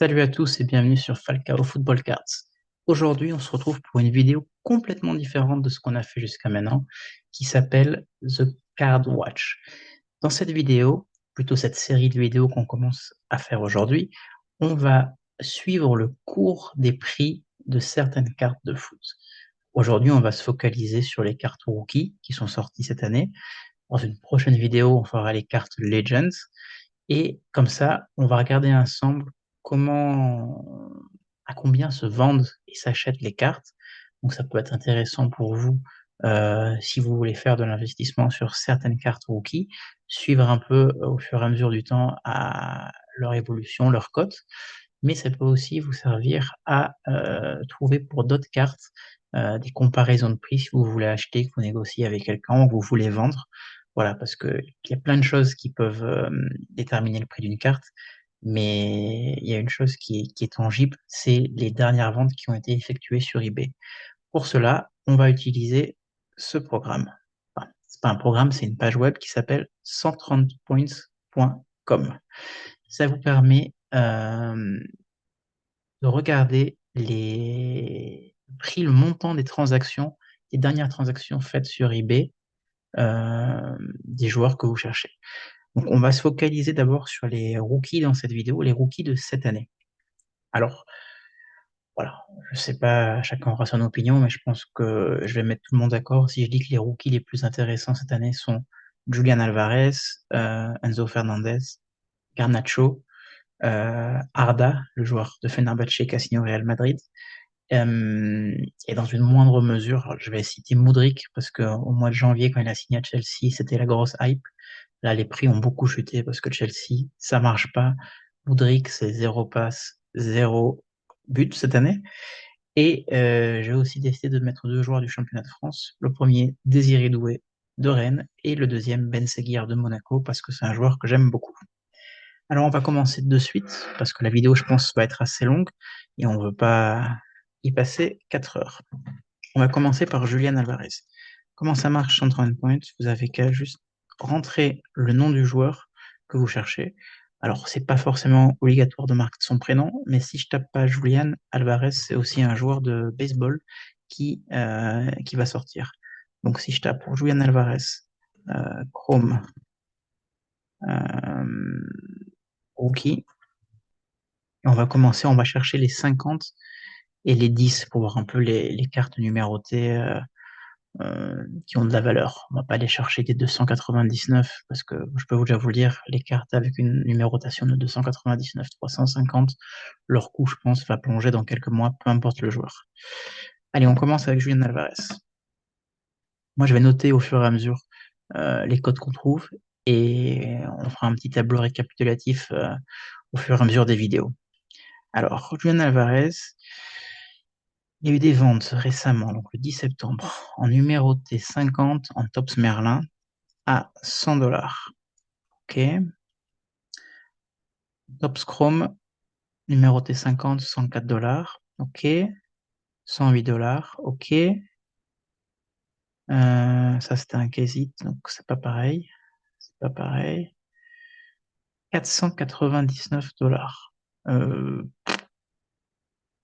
Salut à tous et bienvenue sur Falcao Football Cards. Aujourd'hui, on se retrouve pour une vidéo complètement différente de ce qu'on a fait jusqu'à maintenant, qui s'appelle The Card Watch. Dans cette vidéo, plutôt cette série de vidéos qu'on commence à faire aujourd'hui, on va suivre le cours des prix de certaines cartes de foot. Aujourd'hui, on va se focaliser sur les cartes rookies qui sont sorties cette année. Dans une prochaine vidéo, on fera les cartes Legends. Et comme ça, on va regarder ensemble comment, à combien se vendent et s'achètent les cartes. Donc ça peut être intéressant pour vous si vous voulez faire de l'investissement sur certaines cartes rookies, suivre un peu au fur et à mesure du temps à leur évolution, leur cote. Mais ça peut aussi vous servir à trouver pour d'autres cartes des comparaisons de prix si vous voulez acheter, que vous négociez avec quelqu'un ou que vous voulez vendre. Voilà, parce qu'il y a plein de choses qui peuvent déterminer le prix d'une carte, mais il y a une chose qui est tangible, c'est les dernières ventes qui ont été effectuées sur eBay. Pour cela, on va utiliser ce programme. Enfin, c'est pas un programme, c'est une page web qui s'appelle 130points.com. Ça vous permet de regarder les prix, le montant des transactions, des dernières transactions faites sur eBay des joueurs que vous cherchez. Donc, on va se focaliser d'abord sur les rookies dans cette vidéo, les rookies de cette année. Alors, voilà, je sais pas, chacun aura son opinion, mais je pense que je vais mettre tout le monde d'accord si je dis que les rookies les plus intéressants cette année sont Julian Alvarez, Enzo Fernandez, Garnacho, Arda, le joueur de Fenerbahçe qui a signé au Real Madrid, et dans une moindre mesure, je vais citer Mudryk parce qu'au mois de janvier, quand il a signé à Chelsea, c'était la grosse hype. Là, les prix ont beaucoup chuté parce que Chelsea, ça marche pas. Mudryk, c'est zéro passe, zéro but cette année. Et j'ai aussi décidé de mettre deux joueurs du championnat de France. Le premier, Désiré Doué de Rennes, et le deuxième, Ben Seguir de Monaco, parce que c'est un joueur que j'aime beaucoup. Alors, on va commencer de suite, parce que la vidéo, je pense, va être assez longue, et on ne veut pas y passer 4 heures. On va commencer par Julian Alvarez. Comment ça marche sur 30 points? Vous avez qu'à juste rentrer le nom du joueur que vous cherchez. Alors, c'est pas forcément obligatoire de marquer son prénom, mais si je tape pas Julian Alvarez, c'est aussi un joueur de baseball qui va sortir. Donc, si je tape pour Julian Alvarez, Chrome, euh, rookie, et on va commencer, on va chercher les 50 et les 10 pour voir un peu les cartes numérotées qui ont de la valeur. On va pas aller chercher des 299 parce que je peux déjà vous le dire, les cartes avec une numérotation de 299, 350, leur coût, je pense, va plonger dans quelques mois, peu importe le joueur. Allez, on commence avec Julian Alvarez. Moi, je vais noter au fur et à mesure les codes qu'on trouve et on fera un petit tableau récapitulatif au fur et à mesure des vidéos. Alors, Julian Alvarez, il y a eu des ventes récemment, donc le 10 septembre, en numéroté 50 en Tops Merlin à 100 $. OK. Tops Chrome, numéroté 50, 104 $. OK. 108 $. OK. Ça, c'était un Quesit, donc c'est pas pareil. C'est pas pareil. 499 $. Euh,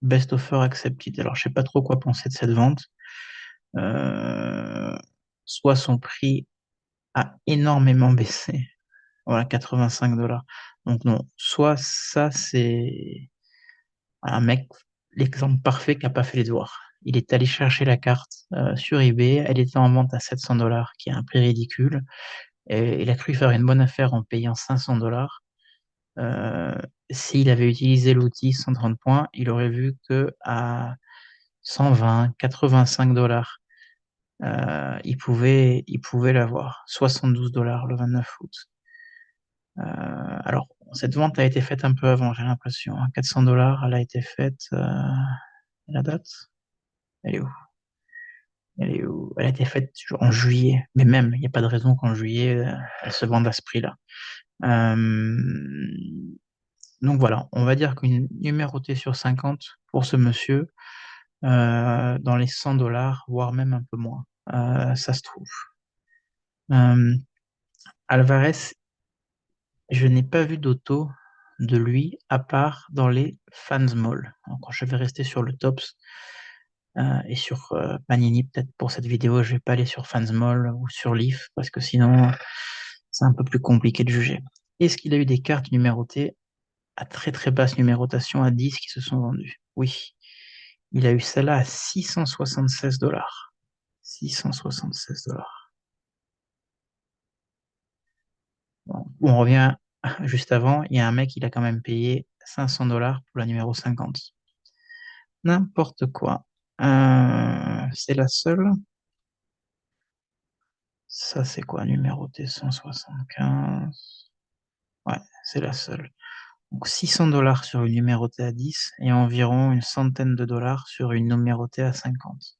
Best offer accepted. Alors, je sais pas trop quoi penser de cette vente. Euh, Soit son prix a énormément baissé. Voilà, 85 $. Donc non, soit ça, c'est un mec, l'exemple parfait qui n'a pas fait les devoirs. Il est allé chercher la carte sur eBay, elle était en vente à 700 $, qui est un prix ridicule, et il a cru faire une bonne affaire en payant 500 $. S'il avait utilisé l'outil 130 points, il aurait vu que à 120, 85 $, il pouvait l'avoir. 72 $ le 29 août. Alors, cette vente a été faite un peu avant, j'ai l'impression. 400 $, elle a été faite. La date? Elle est où? Elle est où? Elle a été faite en juillet. Mais même, il n'y a pas de raison qu'en juillet, elle se vende à ce prix-là. Euh, donc voilà, on va dire qu'une numérotée sur 50 pour ce monsieur, dans les 100 $, voire même un peu moins. Ça se trouve. Euh, Alvarez, je n'ai pas vu d'auto de lui à part dans les fans mall. Donc, quand je vais rester sur le Tops et sur Panini, peut-être pour cette vidéo, je vais pas aller sur Fansmall ou sur Leaf parce que sinon c'est un peu plus compliqué de juger. Est-ce qu'il a eu des cartes numérotées à très très basse numérotation à 10 qui se sont vendues? Oui. Il a eu celle-là à 676 dollars. 676 dollars. Bon, on revient juste avant, il y a un mec, il a quand même payé 500 dollars pour la numéro 50. N'importe quoi. C'est la seule. Ça, c'est quoi, numéroté 175? Ouais, c'est la seule. Donc 600 dollars sur une numérotée à 10 et environ une centaine de dollars sur une numérotée à 50.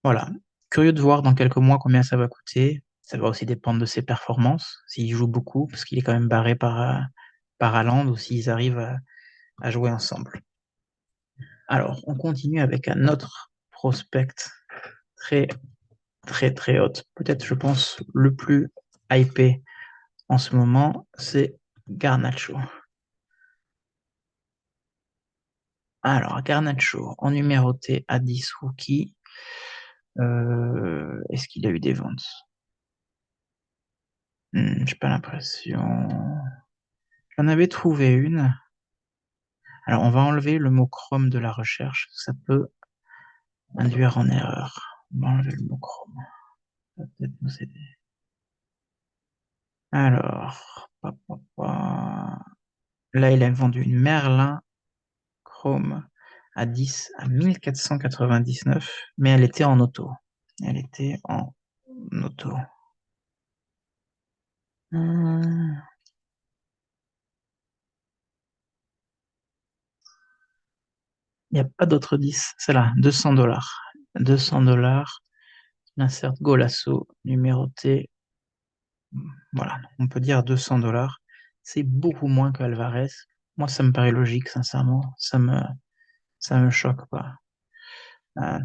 Voilà. Curieux de voir dans quelques mois combien ça va coûter. Ça va aussi dépendre de ses performances, s'il joue beaucoup, parce qu'il est quand même barré par Haaland, ou s'ils arrivent à jouer ensemble. Alors, on continue avec un autre prospect très, très, très haut. Peut-être, je pense, le plus hypé en ce moment, c'est Garnacho. Alors, Garnacho, en numéroté à 10 rookie, est-ce qu'il a eu des ventes? J'ai pas l'impression. J'en avais trouvé une. Alors, on va enlever le mot Chrome de la recherche. Ça peut induire en erreur. On va enlever le mot Chrome. Ça va peut-être nous aider. Alors, là, il a vendu une Merlin Chrome à 10 à 1499, mais elle était en auto. Elle était en auto. Il n'y a pas d'autre 10. C'est là, 200 dollars. 200 dollars. Insert Golasso, numéroté. Voilà, on peut dire 200 dollars. C'est beaucoup moins que Alvarez. Moi, ça me paraît logique, sincèrement. Ça me choque pas.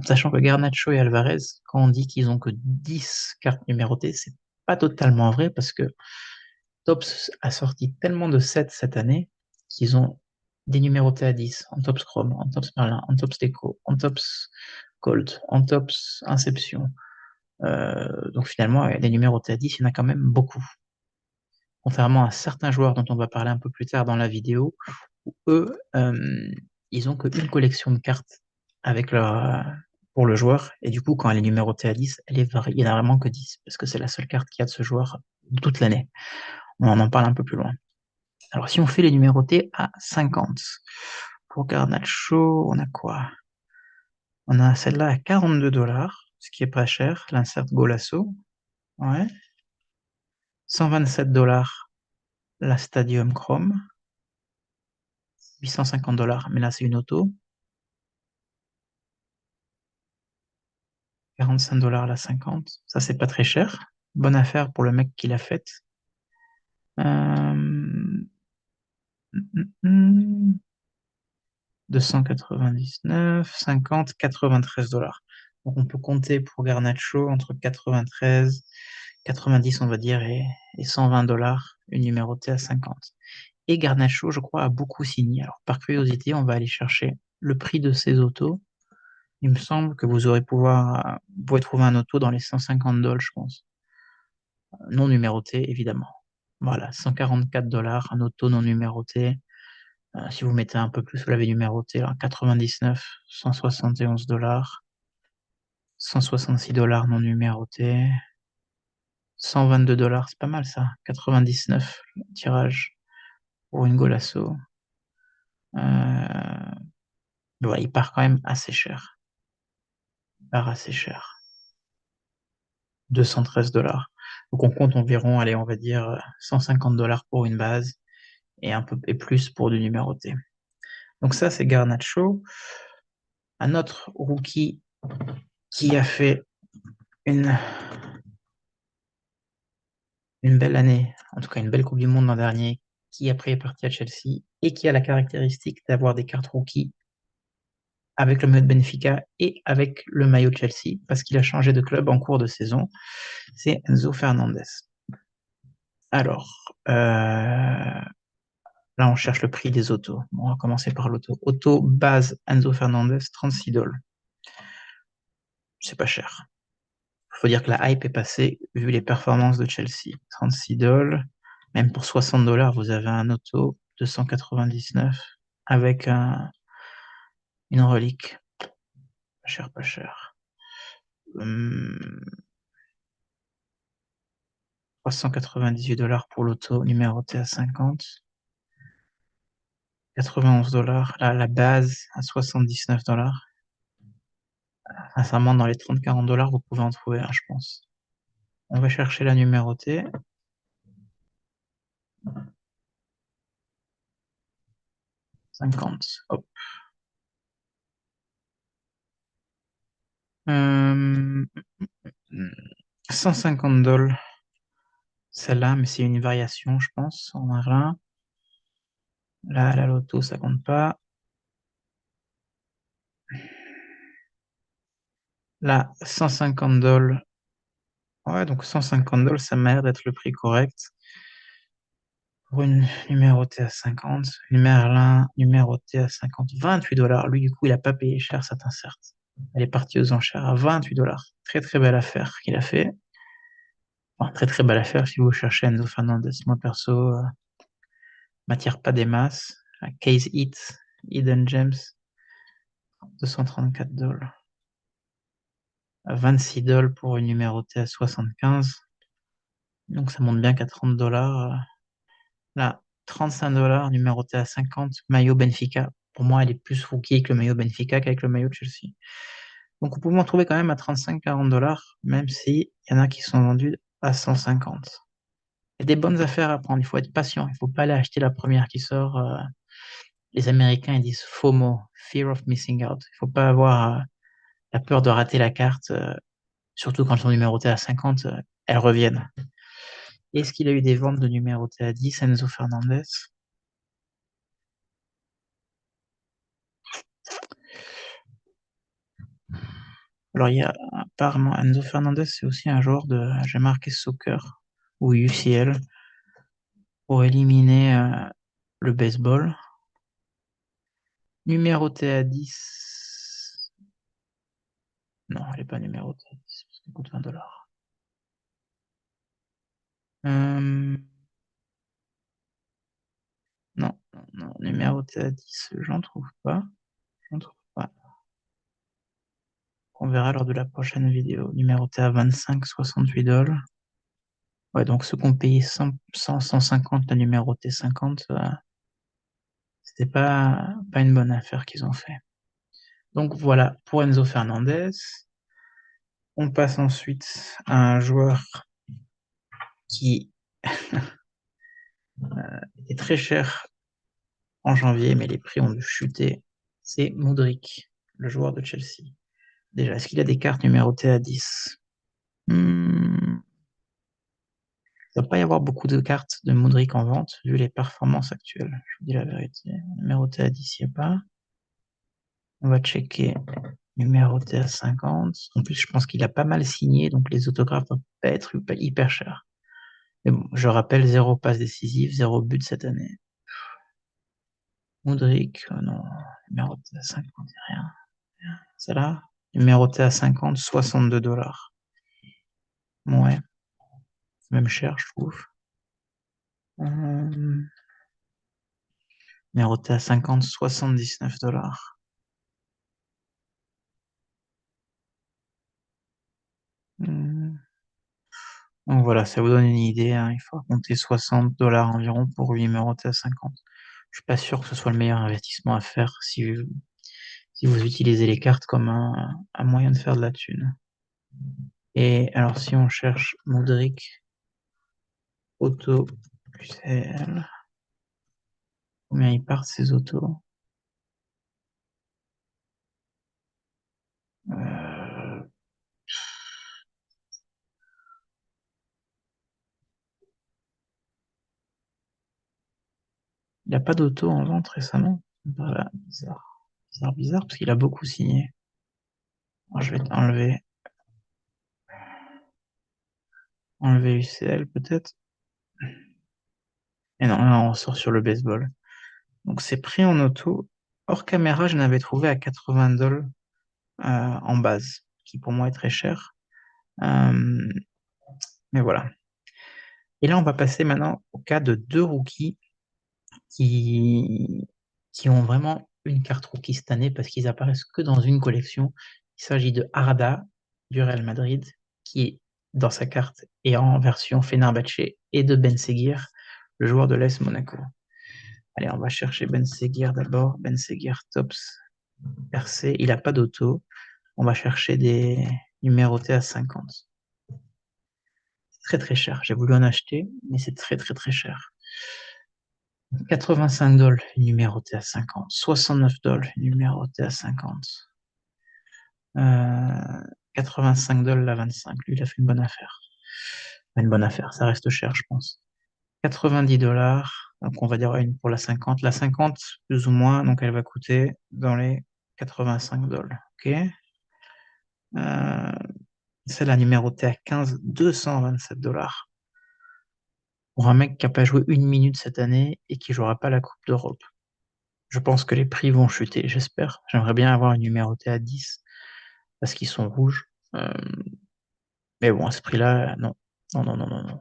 Sachant que Garnacho et Alvarez, quand on dit qu'ils ont que 10 cartes numérotées, c'est pas totalement vrai parce que Topps a sorti tellement de sets cette année qu'ils ont des numérotés à 10 en Topps Chrome, en Topps Merlin, en Topps Deco, en Topps Gold, en Topps Inception. Donc finalement, les numérotés à 10, il y en a quand même beaucoup. Contrairement à certains joueurs dont on va parler un peu plus tard dans la vidéo, où eux, ils ont qu'une collection de cartes avec pour le joueur, et du coup, quand elle est numérotée à 10, il n'y en a vraiment que 10, parce que c'est la seule carte qu'il y a de ce joueur toute l'année. On en parle un peu plus loin. Alors, si on fait les numérotés à 50, pour Garnacho, on a quoi? On a celle-là à 42 dollars, ce qui est pas cher, l'insert Golasso. Ouais. 127 dollars, la Stadium Chrome. 850 dollars, mais là, c'est une auto. 45 dollars la 50. Ça, c'est pas très cher. Bonne affaire pour le mec qui l'a faite. Euh... 299, 50, 93 dollars. Donc on peut compter pour Garnacho entre 93, 90 on va dire, et 120 dollars, une numérotée à 50. Et Garnacho, je crois, a beaucoup signé. Alors par curiosité, on va aller chercher le prix de ces autos. Il me semble que vous pouvez trouver un auto dans les 150 dollars, je pense. Non numéroté, évidemment. Voilà, 144 dollars, un auto non numéroté. Si vous mettez un peu plus, vous l'avez numéroté, là, 99, 171 dollars, 166 dollars non numéroté, 122 dollars, c'est pas mal ça, 99 tirage pour une Golasso. Ouais, il part quand même assez cher. Il part assez cher. 213 dollars. Donc on compte environ, allez, on va dire 150 dollars pour une base et un peu et plus pour du numéroté. Donc ça, c'est Garnacho. Un autre rookie qui a fait une, une belle année, en tout cas une belle Coupe du Monde l'an dernier, qui après est parti à Chelsea et qui a la caractéristique d'avoir des cartes rookies avec le maillot de Benfica et avec le maillot de Chelsea, parce qu'il a changé de club en cours de saison, c'est Enzo Fernandez. Alors, Là, on cherche le prix des autos. Bon, on va commencer par l'auto. Auto base Enzo Fernandez, 36 dollars. C'est pas cher. Il faut dire que la hype est passée vu les performances de Chelsea. 36 dollars. Même pour 60 dollars, vous avez un auto 299 avec une relique. Pas cher, pas cher. 398 dollars pour l'auto numéroté à 50. 91 dollars. La base à 79 dollars. Sincèrement, dans les 30-40 dollars, vous pouvez en trouver un, je pense. On va chercher la numérotée. 50. Hop. 150 dollars. Celle-là, mais c'est une variation, je pense, en merlin. Là, la loto, ça compte pas. Là, 150 dollars. Ouais, donc 150 dollars, ça m'a l'air d'être le prix correct. Pour une numérotée à 50, une Merlin numérotée à 50, 28 dollars. Lui, du coup, il a pas payé cher cette insert. Elle est partie aux enchères à 28 dollars. Très très belle affaire qu'il a fait. Enfin, très très belle affaire si vous cherchez Enzo Fernandez. Moi perso, m'attire pas des masses. Case Hit, Hidden Gems, 234 dollars. 26 dollars pour une numérotée à 75. Donc ça monte bien qu'à 30 dollars. Là, 35 dollars, numéroté à 50, maillot Benfica. Pour moi, elle est plus rookie avec le maillot Benfica qu'avec le maillot Chelsea. Donc vous pouvez en trouver quand même à 35-40 dollars, même s'il y en a qui sont vendus à 150. Il y a des bonnes affaires à prendre, il faut être patient, il ne faut pas aller acheter la première qui sort. Les Américains ils disent FOMO, Fear of Missing Out. Il ne faut pas avoir la peur de rater la carte, surtout quand elles sont numérotées à 50, elles reviennent. Est-ce qu'il a eu des ventes de numérotés à 10, Enzo Fernandez? Alors, il y a apparemment Enzo Fernandez, c'est aussi un joueur de, j'ai marqué soccer ou UCL pour éliminer le baseball. Numéroté à 10. Non, elle n'est pas numérotée à 10 parce qu'elle coûte 20 dollars. Non, non, non, numéroté à 10, j'en trouve pas. J'en trouve pas. On verra lors de la prochaine vidéo. Numéroté à 25, 68 dollars. Ouais, donc ceux qui ont payé 100, 100, 150, la numéroté 50, c'était pas une bonne affaire qu'ils ont fait. Donc voilà pour Enzo Fernandez. On passe ensuite à un joueur qui est très cher en janvier, mais les prix ont dû chuter. C'est Modric, le joueur de Chelsea. Déjà, est-ce qu'il a des cartes numérotées à 10? Il ne doit pas y avoir beaucoup de cartes de Modric en vente, vu les performances actuelles. Je vous dis la vérité. Numéroté à 10, il n'y a pas. On va checker numéroté à 50. En plus, je pense qu'il a pas mal signé, donc les autographes ne doivent pas être hyper chers. Mais bon, je rappelle, 0 passe décisive, 0 but cette année. Modric, non, numéroté à 50, rien. C'est là. Numéroté à 50, 62 dollars. Ouais, même cher, je trouve. Numéroté à 50, 79 dollars. Donc voilà, ça vous donne une idée, hein. Il faut compter 60 dollars environ pour une numéroté à 50. Je suis pas sûr que ce soit le meilleur investissement à faire si vous utilisez les cartes comme un moyen de faire de la thune. Et alors, si on cherche Modric, auto, UCL, combien ils partent ces autos? Euh, il n'a pas d'auto en vente récemment. Voilà, bizarre. Bizarre, bizarre, parce qu'il a beaucoup signé. Alors, je vais enlever UCL peut-être. Et non, là, on sort sur le baseball. Donc c'est pris en auto. Hors caméra, je n'avais trouvé à 80 dollars en base, qui pour moi est très cher. Euh, mais voilà. Et là, on va passer maintenant au cas de deux rookies qui, qui ont vraiment une carte rookie cette année parce qu'ils apparaissent que dans une collection. Il s'agit de Arda du Real Madrid, qui est dans sa carte et en version Fenerbahçe, et de Ben Seguir, le joueur de l'AS Monaco. Allez, on va chercher Ben Seguir d'abord. Ben Seguir Tops RC, il n'a pas d'auto. On va chercher des numérotés à 50. C'est très très cher. J'ai voulu en acheter, mais c'est très très très cher. 85 dollars numéroté à 50. 69 dollars numéroté à 50. 85 dollars la 25. Lui, il a fait une bonne affaire. Une bonne affaire, ça reste cher, je pense. 90 dollars. Donc, on va dire une pour la 50. La 50, plus ou moins, donc elle va coûter dans les 85 dollars. OK. Euh, Celle-là numérotée à 15, 227 dollars. Pour un mec qui n'a pas joué une minute cette année et qui jouera pas la Coupe d'Europe. Je pense que les prix vont chuter, j'espère. J'aimerais bien avoir une numérotée à 10 parce qu'ils sont rouges. Euh, mais bon, à ce prix-là, non. Non, non, non, non, non.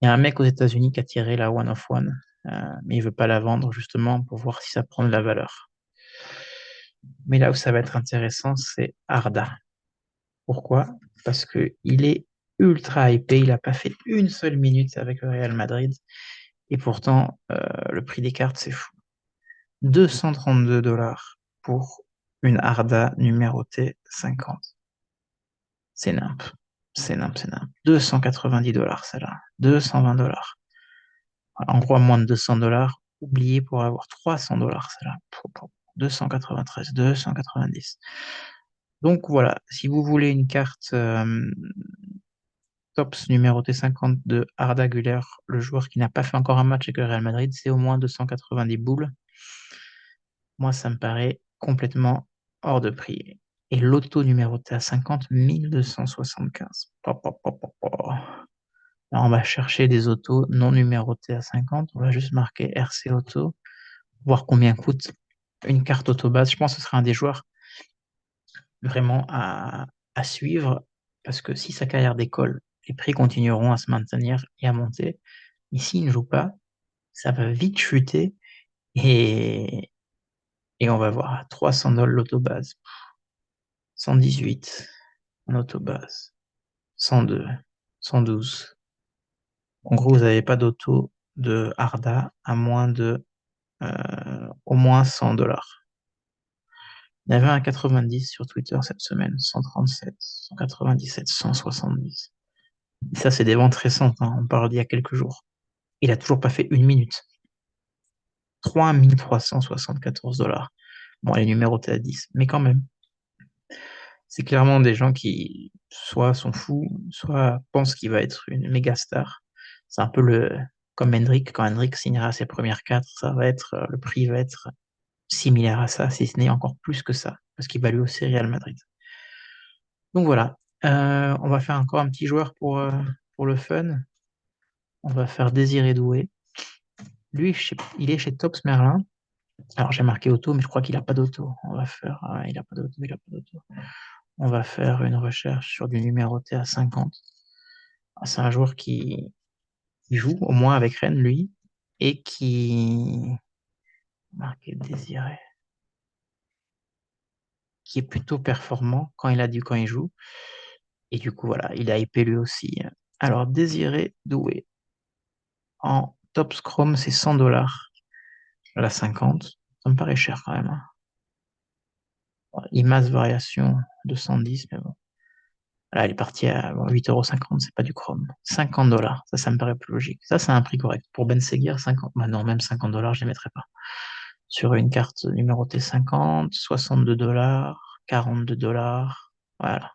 Il y a un mec aux États-Unis qui a tiré la One of One, mais il veut pas la vendre justement pour voir si ça prend de la valeur. Mais là où ça va être intéressant, c'est Arda. Pourquoi? Parce que il est ultra hypé. Il n'a pas fait une seule minute avec le Real Madrid. Et pourtant, le prix des cartes, c'est fou. 232 dollars pour une Arda numérotée 50. C'est nimp. C'est nimp, c'est nimp. 290 dollars, celle-là. 220 dollars. En gros, à moins de 200 dollars, oubliez pour avoir 300 dollars, celle-là. 293, 290. Donc voilà, si vous voulez une carte Tops numéroté 50 de Arda Güler, le joueur qui n'a pas fait encore un match avec le Real Madrid, c'est au moins 290 boules. Moi, ça me paraît complètement hors de prix. Et l'auto numéroté à 50, 1275. Alors, on va chercher des autos non numérotées à 50. On va juste marquer RC Auto, voir combien coûte une carte auto base. Je pense que ce sera un des joueurs vraiment à suivre parce que si sa carrière décolle, les prix continueront à se maintenir et à monter. Et s'il ne joue pas, ça va vite chuter et, et on va voir 300 dollars l'autobase, 118 en autobase, 102, 112. En gros, vous n'avez pas d'auto de Arda à moins de au moins 100 dollars. Il y avait un 90 sur Twitter cette semaine, 137, 197, 170. Ça, c'est des ventes récentes, hein. On parle d'il y a quelques jours. Il a toujours pas fait une minute. 3374 dollars. Bon, elle est numérotée à 10, mais quand même. C'est clairement des gens qui soit sont fous, soit pensent qu'il va être une méga star. C'est un peu comme Hendrik. Quand Hendrik signera ses premières quatre, ça va être, le prix va être similaire à ça, si ce n'est encore plus que ça, parce qu'il va lui aussi Real Madrid. Donc voilà. On va faire encore un petit joueur pour le fun. On va faire Désiré Doué. Lui, il est chez Tops Merlin. Alors j'ai marqué auto, mais je crois qu'il n'a pas d'auto. On va faire. Il n'a pas d'auto, il n'a pas d'auto. On va faire une recherche sur du numéroté à 50. C'est un joueur qui joue au moins avec Rennes, lui, et qui. Marqué Désiré. Qui est plutôt performant quand il joue. Et du coup, voilà, il a hypé lui aussi. Alors, Désiré Doué. En top Scrum, c'est 100 dollars. La 50. Ça me paraît cher quand même, hein. Image variation 210, mais bon. Là, elle est partie à 8,50 €, c'est pas du Chrome. 50 dollars, ça me paraît plus logique. Ça, c'est un prix correct. Pour Ben Seguir, 50. Bah non, même 50 dollars, je ne les mettrais pas. Sur une carte numérotée 50, 62 dollars, 42 dollars. Voilà.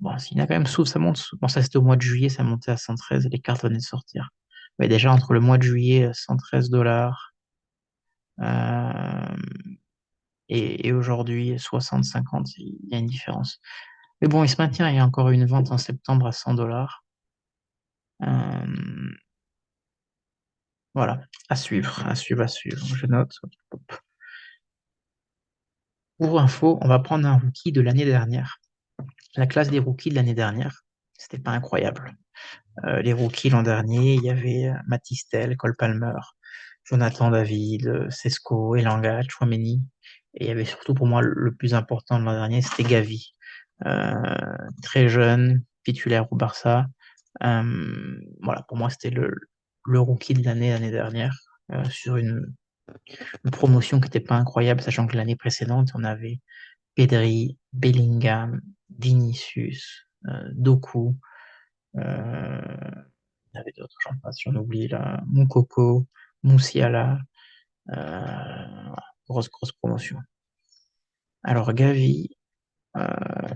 Bon, s'il y a quand même souffle, ça monte. Bon, ça c'était au mois de juillet, ça montait à 113 et les cartes venaient de sortir. Mais déjà, entre le mois de juillet, 113 dollars, euh, et aujourd'hui, 60, 50, il y a une différence. Mais bon, il se maintient. Il y a encore une vente en septembre à 100 dollars. Voilà, à suivre, à suivre, à suivre. Je note. Hop. Pour info, on va prendre un rookie de l'année dernière. La classe des rookies de l'année dernière, c'était pas incroyable. Les rookies l'an dernier, il y avait Matistel, Cole Palmer, Jonathan David, Sesko, Elanga, Chouameni. Et il y avait surtout pour moi le plus important de l'an dernier, c'était Gavi. Très jeune, titulaire au Barça. Voilà, pour moi, c'était le rookie de l'année dernière, sur une promotion qui n'était pas incroyable, sachant que l'année précédente, on avait Pedri, Bellingham, Vinicius, Doku, euh, il y avait d'autres, j'en oublie là, Moukoko, Moussiala, grosse, grosse promotion. Alors Gavi,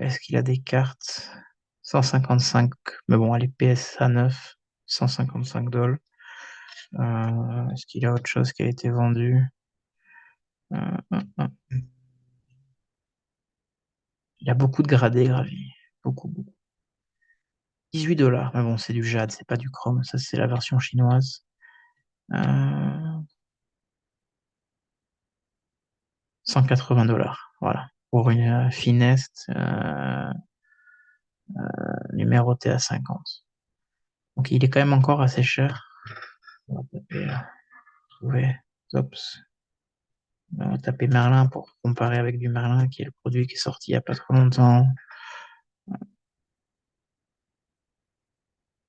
est-ce qu'il a des cartes? 155, mais bon, elle est PSA 9, 155 dollars. Est-ce qu'il a autre chose qui a été vendu? Euh. Il a beaucoup de gradés, Gavi. Beaucoup, beaucoup. 18 dollars, mais bon, c'est du jade, c'est pas du chrome, ça c'est la version chinoise. 180 dollars, voilà, pour une finesse numérotée à 50. Donc il est quand même encore assez cher. On va taper, trouver tops. On va taper Merlin pour comparer avec du Merlin, qui est le produit qui est sorti il n'y a pas trop longtemps.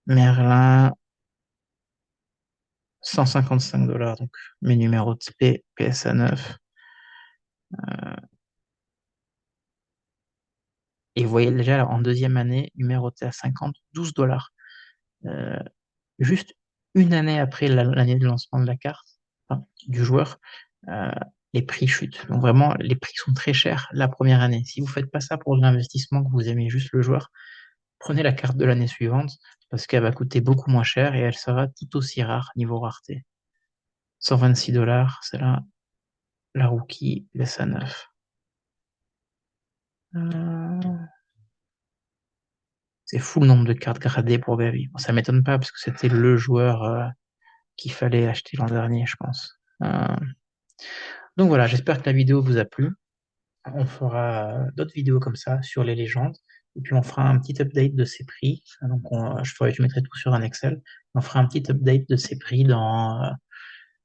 Merlin, 155 dollars, donc mes numéros de PSA 9. Et vous voyez déjà en deuxième année, numéroté à 50, 12 dollars. Euh, Juste une année après l'année de lancement de la carte, enfin, du joueur, euh, les prix chutent. Donc vraiment, les prix sont très chers la première année. Si vous ne faites pas ça pour de l'investissement, que vous aimez juste le joueur, prenez la carte de l'année suivante parce qu'elle va coûter beaucoup moins cher et elle sera tout aussi rare niveau rareté. 126 dollars, c'est la rookie PSA 9. C'est fou le nombre de cartes gradées pour Gavi. Bon, ça m'étonne pas parce que c'était le joueur qu'il fallait acheter l'an dernier, je pense. Donc voilà, j'espère que la vidéo vous a plu. On fera d'autres vidéos comme ça sur les légendes. Et puis on fera un petit update de ces prix. Donc je mettrai tout sur un Excel. On fera un petit update de ces prix dans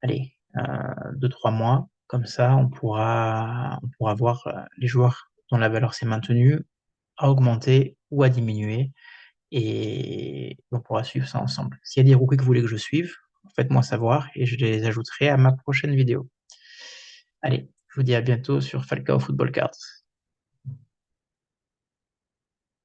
allez, 2-3 mois. Comme ça, on pourra voir les joueurs dont la valeur s'est maintenue, à augmenter ou à diminuer. Et on pourra suivre ça ensemble. S'il y a des rookies que vous voulez que je suive, faites-moi savoir et je les ajouterai à ma prochaine vidéo. Allez, je vous dis à bientôt sur Falcao Football Cards.